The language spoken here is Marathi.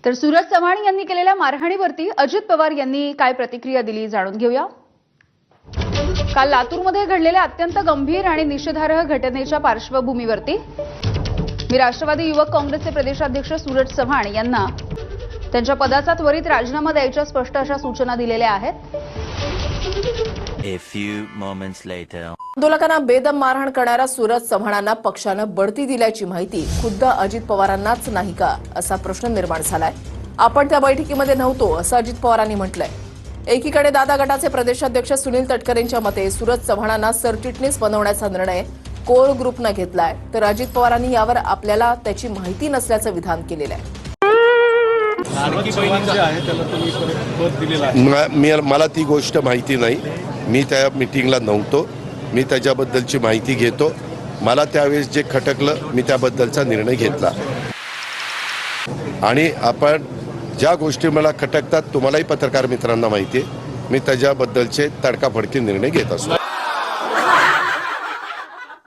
तर सूरज चव्हाण यांनी केलेल्या मारहाणीवरती अजित पवार यांनी काय प्रतिक्रिया दिली जाणून घेऊया। काल लातूरमध्ये घडलेल्या अत्यंत गंभीर आणि निषेधार्ह घटनेच्या पार्श्वभूमीवरती मी राष्ट्रवादी युवक काँग्रेसचे प्रदेशाध्यक्ष सूरज चव्हाण यांना त्यांच्या पदाचा त्वरित राजीनामा द्यायच्या स्पष्ट अशा सूचना दिलेल्या आहेत। A few moments later. आंदोलकांना बेदम मारहाण करणाऱ्या सूरज चव्हाणांना पक्षानं बढती दिल्याची माहिती खुद्द अजित पवारांनाच नाही का असा प्रश्न निर्माण झालाय। आपण त्या बैठकीमध्ये नव्हतो असं अजित पवारांनी म्हटलंय। एकीकडे दादा गटाचे प्रदेशाध्यक्ष सुनील तटकरेंच्या मते सूरज चव्हाणांना सरचिटणीस बनवण्याचा निर्णय कोर ग्रुपनं घेतलाय, तर अजित पवारांनी यावर आपल्याला त्याची माहिती नसल्याचं विधान केलेलं आहे। मला ती गोष्ट माहिती नाही, मी त्या मीटिंगला नव्हतो, मी त्याच्याबद्दलची माहिती घेतो। मला त्यावेळेस जे खटकलं मी त्याबद्दलचा निर्णय घेतला आणि आपण ज्या गोष्टी मला खटकतात तुम्हालाही पत्रकार मित्रांना माहिती आहे, मी त्याच्याबद्दलचे तडकाफडकी निर्णय घेत असतो।